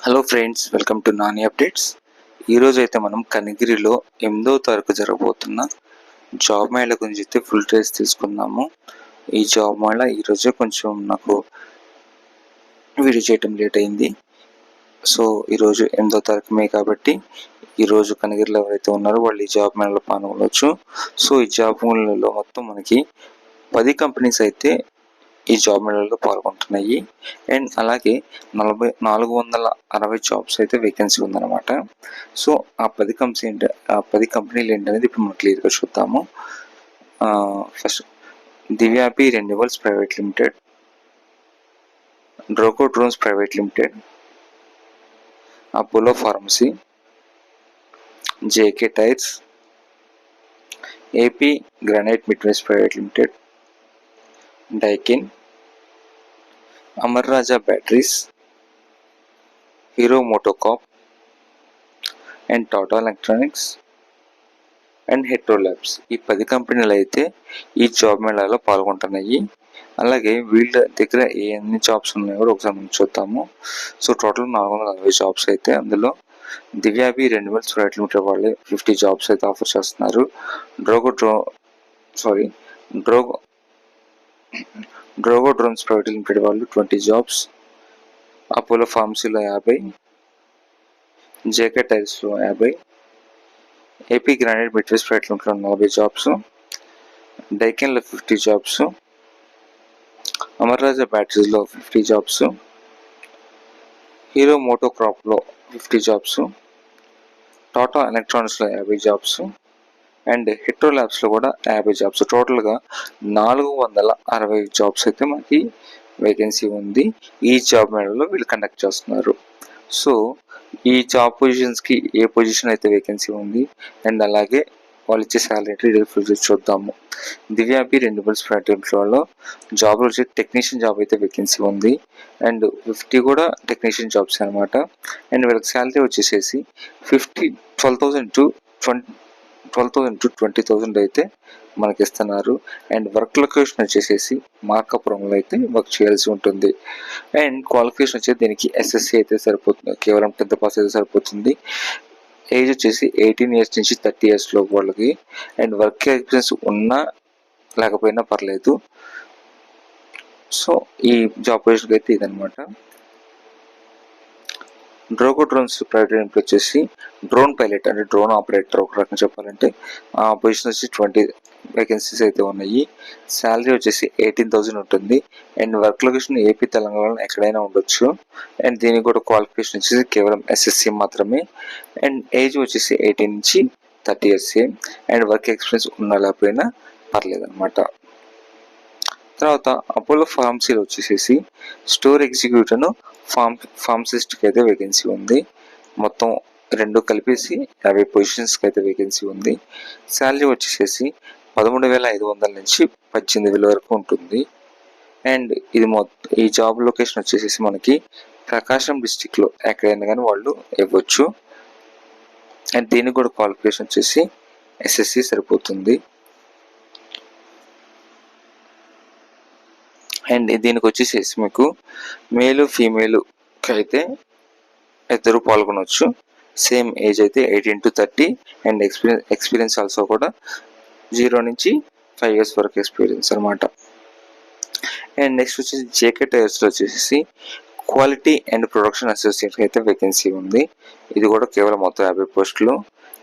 Hello friends, welcome to Nani updates. ఈరోజు అయితే మనం కనిగిరిలో 8వ తారీఖు జరగబోతున్న జాబ్ మేళా గురించి అయితే ఫుల్ డీటెయిల్స్ తీసుకుందాము. ఈ జాబ్ మేళా ఈరోజే కొంచెం నాకు వీడియో చేయటం లేట్ అయింది. సో ఈరోజు 8వ తారీఖు మే కాబట్టి ఈరోజు కనిగిరిలో ఎవరైతే ఉన్నారో వాళ్ళు ఈ జాబ్ మేళాలో పాల్గొనవచ్చు. సో ఈ జాబ్ మేళాలో మొత్తం మనకి 10 కంపెనీస్ అయితే ఈ జాబ్ మేళాలో పాల్గొంటున్నాయి. అండ్ అలాగే 460 జాబ్స్ అయితే వేకెన్సీ ఉందన్నమాట. సో ఆ 10 కంపెనీలు ఏంటనేది ఇప్పుడు మనం క్లియర్గా చూద్దాము. First Divyapi renewals private limited, Drogo drones private limited, Apollo pharmacy, JK tyres, AP granite midways private limited, Daikin, Amar Raja batteries, Hero MotoCorp and Tata electronics and Hetero labs. ఈ 10 కంపెనీలు అయితే ఈ జాబ్ మేళాలో పాల్గొంటున్నాయి. అలాగే వీళ్ళ దగ్గర ఎన్ని జాబ్స్ ఉన్నాయో కూడా ఒకసారి మనం చూద్దాము. సో టోటల్ 440 జాబ్స్ అయితే అందులో దివ్యాబి రెన్యూవల్స్ ప్రైవేట్ లిమిటెడ్ వాళ్ళే 50 జాబ్స్ అయితే ఆఫర్ చేస్తున్నారు. డ్రోగో డ్రోన్స్ ప్రైవేట్ లిమిటెడ్ వాళ్ళు 20 జాబ్స్, అపోలో ఫార్మసీలో 50, జేకే టైర్స్లో 50, ఏపీ గ్రానైట్ మిడ్వేస్ ప్రైవేట్ లిమిటెడ్లో 40 జాబ్స్, డైకెన్లో 50 జాబ్స్, అమర్ రాజా బ్యాటరీస్లో 50 జాబ్స్, హీరో మోటోక్రాప్లో 50 జాబ్స్, టాటా ఎలక్ట్రానిక్స్లో 50 జాబ్స్ అండ్ హెట్రో ల్యాబ్స్లో కూడా 50 జాబ్స్. టోటల్గా 460 జాబ్స్ అయితే మనకి వేకెన్సీ ఉంది. ఈ జాబ్ మేళలో వీళ్ళు కండక్ట్ చేస్తున్నారు. సో ఈ జాబ్ పొజిషన్స్కి ఏ పొజిషన్ అయితే వేకెన్సీ ఉంది అండ్ అలాగే వాళ్ళు ఇచ్చే శాలరీ అంటే చూద్దాము. దివ్యాబి రెన్యూవల్స్ ఫ్యాక్టరీలో జాబ్ వచ్చి టెక్నీషియన్ జాబ్ అయితే వేకెన్సీ ఉంది అండ్ 50 కూడా టెక్నీషియన్ జాబ్స్ అనమాట. అండ్ వీళ్ళకి శాలరీ వచ్చేసేసి 12,000 to 20,000 అయితే మనకి ఇస్తున్నారు. అండ్ వర్క్ లొకేషన్ వచ్చేసేసి మార్కాపురంలో అయితే వర్క్ చేయాల్సి ఉంటుంది. అండ్ క్వాలిఫికేషన్ వచ్చేసి దీనికి ఎస్ఎస్సి అయితే సరిపోతుంది, కేవలం 10th పాస్ అయితే సరిపోతుంది. ఏజ్ వచ్చేసి 18 years నుంచి 30 years లోపు వాళ్ళకి. అండ్ వర్క్ ఎక్స్పీరియన్స్ ఉన్నా లేకపోయినా పర్లేదు. సో ఈ జాబ్ పొజిషన్కి అయితే ఇదనమాట. డ్రోగో డ్రోన్స్ ప్రైవేట్ లిమిటెడ్ వచ్చేసి డ్రోన్ పైలట్ అంటే డ్రోన్ ఆపరేటర్ ఒక రకంగా చెప్పాలంటే ఆ పొజిషన్ వచ్చి 20 వేకెన్సీస్ అయితే ఉన్నాయి. శాలరీ వచ్చేసి 18,000 ఉంటుంది. అండ్ వర్క్ లొకేషన్ ఏపీ తెలంగాణలో ఎక్కడైనా ఉండొచ్చు. అండ్ దీనికి కూడా క్వాలిఫికేషన్ వచ్చేసి కేవలం ఎస్ఎస్సి మాత్రమే. అండ్ ఏజ్ వచ్చేసి 18 నుంచి 30 years. అండ్ వర్క్ ఎక్స్పీరియన్స్ ఉన్నా లేకపోయినా పర్లేదు అనమాట. తర్వాత అపోలో ఫార్మసీలో వచ్చేసేసి స్టోర్ ఎగ్జిక్యూటివ్ ఫార్మసిస్ట్కి అయితే వేకెన్సీ ఉంది. మొత్తం రెండు కలిపేసి 50 పొజిషన్స్కి అయితే వేకెన్సీ ఉంది. శాలరీ వచ్చేసేసి 13,500 నుంచి 18,000 వరకు ఉంటుంది. అండ్ ఇది ఈ జాబ్ లొకేషన్ వచ్చేసేసి మనకి ప్రకాశం డిస్టిక్లో ఎక్కడైనా కానీ వాళ్ళు ఇవ్వచ్చు. అండ్ దీనికి కూడా క్వాలిఫికేషన్ వచ్చేసి ఎస్ఎస్సి సరిపోతుంది. అండ్ దీనికి వచ్చేసేసి మీకు మేలు ఫీమేల్కి అయితే ఇద్దరు పాల్గొనవచ్చు. సేమ్ ఏజ్ అయితే 18 to 30 అండ్ ఎక్స్పీరియన్స్ ఆల్సో కూడా 0 నుంచి 5 years వరకు ఎక్స్పీరియన్స్ అనమాట. అండ్ నెక్స్ట్ వచ్చేసి జేకే టైర్స్లో వచ్చేసి క్వాలిటీ అండ్ ప్రొడక్షన్ అసోసియేట్ అయితే వేకెన్సీ ఉంది. ఇది కూడా కేవలం మొత్తం 50 పోస్టులు.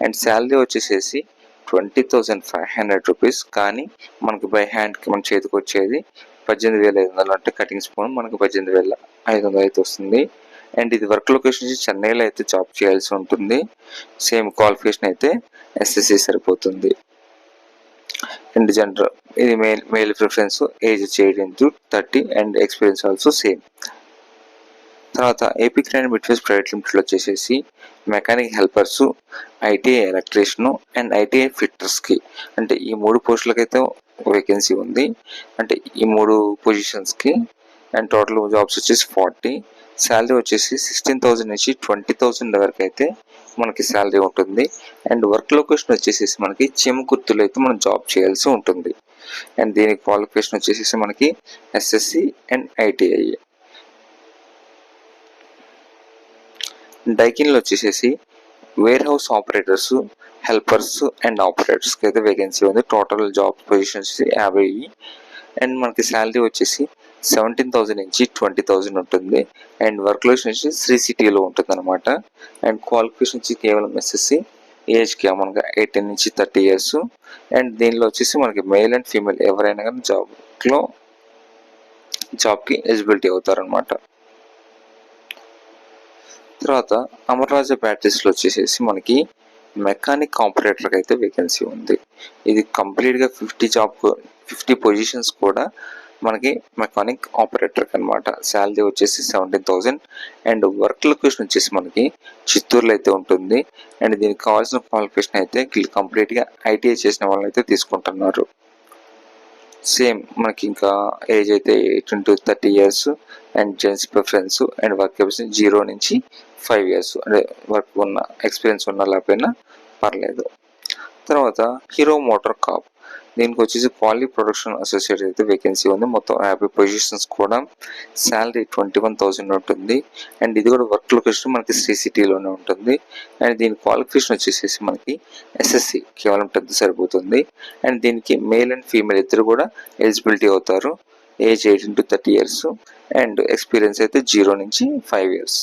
అండ్ శాలరీ వచ్చేసేసి 20,500 రూపీస్. కానీ మనకి బై హ్యాండ్కి మన చేతికి వచ్చేది 18,500 అంటే కటింగ్ స్పూన్ మనకు 18,500 అయితే వస్తుంది. అండ్ ఇది వర్క్ లొకేషన్ నుంచి చెన్నైలో అయితే జాబ్ చేయాల్సి ఉంటుంది. సేమ్ క్వాలిఫికేషన్ అయితే ఎస్ఎస్సి సరిపోతుంది. అండ్ జనరల్ ఇది male preference, age 18 to 30 and experience also same. తర్వాత AP granite midways private limited వచ్చేసేసి mechanic helpers, ITI electrician and ITI ఫిట్టర్స్కి అంటే ఈ 3 పోస్టులకి అయితే వేకెన్సీ ఉంది. అంటే ఈ 3 పొజిషన్స్కి. అండ్ టోటల్ జాబ్స్ వచ్చేసి 40. శాలరీ వచ్చేసి 16,000 నుంచి 20,000 వరకు అయితే మనకి శాలరీ ఉంటుంది. అండ్ వర్క్ లొకేషన్ వచ్చేసేసి మనకి చెమకుర్తిలో అయితే మనం జాబ్ చేయాల్సి ఉంటుంది. అండ్ దీనికి క్వాలిఫికేషన్ వచ్చేసేసి మనకి ఎస్ఎస్సి అండ్ ఐటీఐ. డైకిన్లో వచ్చేసేసి warehouse operators, helpers and ఆపరేటర్స్కి అయితే వేకెన్సీ ఉంది. Total job positions 50. అండ్ మనకి శాలరీ వచ్చేసి 17,000 నుంచి 20,000 ఉంటుంది. అండ్ వర్క్ లొకేషన్ వచ్చి శ్రీ సిటీలో ఉంటుంది అనమాట. అండ్ క్వాలిఫికేషన్ వచ్చి కేవలం ఎస్ఎస్సి, ఏజ్కి మనకి 18 నుంచి 30 years. అండ్ దీనిలో వచ్చేసి మనకి మేల్ అండ్ ఫీమేల్ ఎవరైనా కానీ జాబ్కి ఎలిజిబిలిటీ అవుతారనమాట. తర్వాత అమర్రాజా బ్యాటరీస్లో వచ్చేసేసి మనకి మెకానిక్ ఆపరేటర్కి అయితే వేకెన్సీ ఉంది. ఇది కంప్లీట్గా 50 పొజిషన్స్ కూడా మనకి మెకానిక్ ఆపరేటర్కి అనమాట. శాలరీ వచ్చేసి 17,000. అండ్ వర్క్ లొకేషన్ వచ్చేసి మనకి చిత్తూరులో అయితే ఉంటుంది. అండ్ దీనికి కావాల్సిన క్వాలిఫికేషన్ అయితే కంప్లీట్గా ఐటీఐ చేసిన వాళ్ళని అయితే తీసుకుంటున్నారు. సేమ్ మనకి ఇంకా ఏజ్ అయితే 18 to 30 years. And gents preference. And work capacity 0 నుంచి 5 years. అంటే వర్క్ ఉన్న ఎక్స్పీరియన్స్ ఉన్న లేకపోయినా పర్లేదు. తర్వాత హీరో మోటార్ కాప్, దీనికి వచ్చేసి క్వాలిటీ ప్రొడక్షన్ అసోసియేట్ అయితే వేకెన్సీ ఉంది. మొత్తం 50 పొజిషన్స్ కూడా. శాలరీ 21,000 ఉంటుంది. అండ్ ఇది కూడా వర్క్ లొకేషన్ మనకి శ్రీ సిటీలోనే ఉంటుంది. అండ్ దీని క్వాలిఫికేషన్ వచ్చేసి మనకి ఎస్ఎస్సి కేవలం 10th సరిపోతుంది. అండ్ దీనికి మేల్ అండ్ ఫీమేల్ ఇద్దరు కూడా ఎలిజిబిలిటీ అవుతారు. Age 18 to 30 years. And experience అయితే 0 నుంచి 5 years.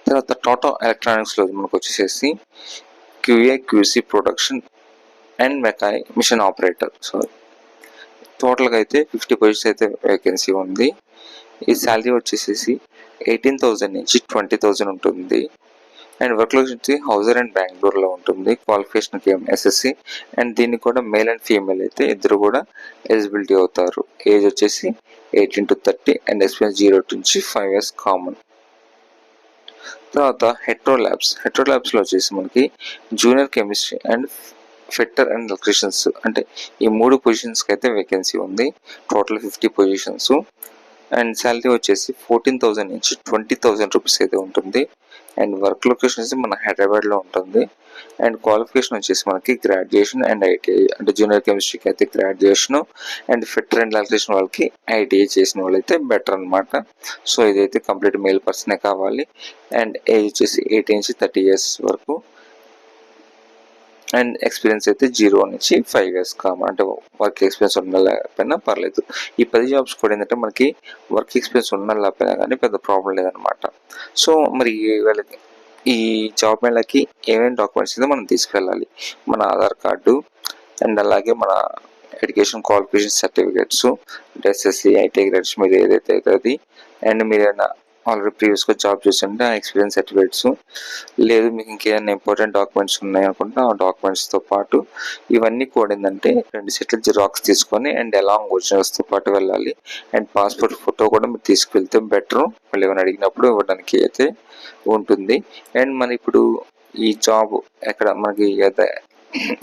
తర్వాత టాటా ఎలక్ట్రానిక్స్లో మనకు వచ్చేసేసి QA QC production and mechanic machine operator. టోటల్గా అయితే 50 పొజిషన్స్ అయితే వేకెన్సీ ఉంది. ఈ శాలరీ వచ్చేసేసి 18,000 నుంచి 20,000 ఉంటుంది. అండ్ వర్క్ లొకేషన్ హౌజర్ అండ్ బెంగళూరులో ఉంటుంది. క్వాలిఫికేషన్కి ఎస్ఎస్సి. అండ్ దీనికి కూడా మేల్ అండ్ ఫీమేల్ అయితే ఇద్దరు కూడా ఎలిజిబిలిటీ అవుతారు. ఏజ్ వచ్చేసి 18 to 30. అండ్ ఎక్స్పీరియన్స్ 0 నుంచి 5 years కామన్. తర్వాత హెట్రో ల్యాబ్స్లో వచ్చేసి మనకి junior chemistry and fitter and electricians అంటే ఈ 3 పొజిషన్స్కి అయితే వేకెన్సీ ఉంది. Total 50 positions. అండ్ శాలరీ వచ్చేసి 14,000 నుంచి 20,000 రూపీస్ అయితే ఉంటుంది. అండ్ వర్క్ లొకేషన్ వచ్చి మన హైదరాబాద్లో ఉంటుంది. అండ్ క్వాలిఫికేషన్ వచ్చేసి మనకి గ్రాడ్యుయేషన్ అండ్ ఐటీఐ అంటే జూనియర్ కెమిస్ట్రీకి అయితే graduation. And fitter and electrician వాళ్ళకి ఐటీఐ చేసిన వాళ్ళు అయితే బెటర్ అనమాట. సో ఇదైతే కంప్లీట్ మేల్ పర్సనే కావాలి. అండ్ ఏజ్ వచ్చేసి 18 నుంచి 30 years వరకు. అండ్ ఎక్స్పీరియన్స్ అయితే 0 నుంచి 5 years కామన్. అంటే వర్క్ ఎక్స్పీరియన్స్ ఉన్న లేకపోయినా పర్లేదు. ఈ 10 జాబ్స్ కూడా ఏంటంటే మనకి వర్క్ ఎక్స్పీరియన్స్ ఉన్న లేకపోయినా కానీ పెద్ద ప్రాబ్లం లేదనమాట. సో మరి వీళ్ళకి ఈ జాబ్ మేళకి ఏమేమి డాక్యుమెంట్స్ అయితే మనం తీసుకెళ్ళాలి? మన ఆధార్ కార్డు అండ్ అలాగే మన education qualification certificates, SSC, ITI graduation మీరు ఏదైతే అవుతుంది. అండ్ మీరు ఏదైనా ఆల్రెడీ ప్రీవియస్గా జాబ్ చేస్తుంటే ఆ ఎక్స్పీరియన్స్ సర్టిఫికేట్స్, లేదు మీకు ఇంకేదైనా ఇంపార్టెంట్ డాక్యుమెంట్స్ ఉన్నాయి అనుకుంటే ఆ డాక్యుమెంట్స్తో పాటు ఇవన్నీ కూడా ఏంటంటే 2 సెట్ల జిరాక్స్ తీసుకొని అండ్ అలాంగ్ ఒరిజినల్స్తో పాటు వెళ్ళాలి. అండ్ పాస్పోర్ట్ ఫోటో కూడా మీరు తీసుకెళ్తే బెటర్. మళ్ళీ ఏమైనా అడిగినప్పుడు ఇవ్వడానికి అయితే ఉంటుంది. అండ్ మన ఇప్పుడు ఈ జాబ్ ఎక్కడ మనకి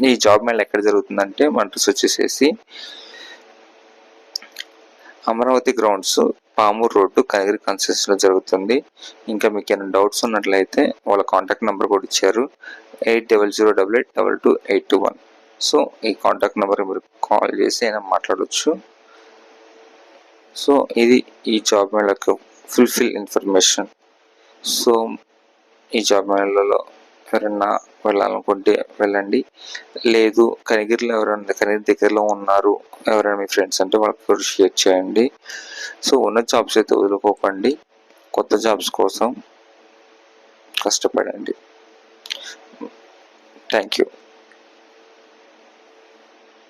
ఈ జాబ్ మేళ ఎక్కడ జరుగుతుందంటే మన అడ్రస్ వచ్చేసేసి అమరావతి గ్రౌండ్స్, పామూరు రోడ్డు, కనగిరి కాన్స్టిట్యూన్సీలో జరుగుతుంది. ఇంకా మీకు ఏమైనా డౌట్స్ ఉన్నట్లయితే వాళ్ళ కాంటాక్ట్ నెంబర్ కూడా ఇచ్చారు 8008882221. సో ఈ కాంటాక్ట్ నెంబర్ మీరు కాల్ చేసి అయినా మాట్లాడవచ్చు. సో ఇది ఈ జాబ్ మేళకు ఫుల్ఫిల్ ఇన్ఫర్మేషన్. సో ఈ జాబ్ మేళలో ఎవరైనా వెళ్ళాలనుకుంటే వెళ్ళండి. లేదు కనిగిరిలో ఎవరైనా కనిగిరి దగ్గరలో ఉన్నారు ఎవరైనా మీ ఫ్రెండ్స్ అంటే వాళ్ళకి కూడా షేర్ చేయండి. సో ఉన్న జాబ్స్ అయితే వదులుకోకండి. కొత్త జాబ్స్ కోసం కష్టపడండి. Thank you.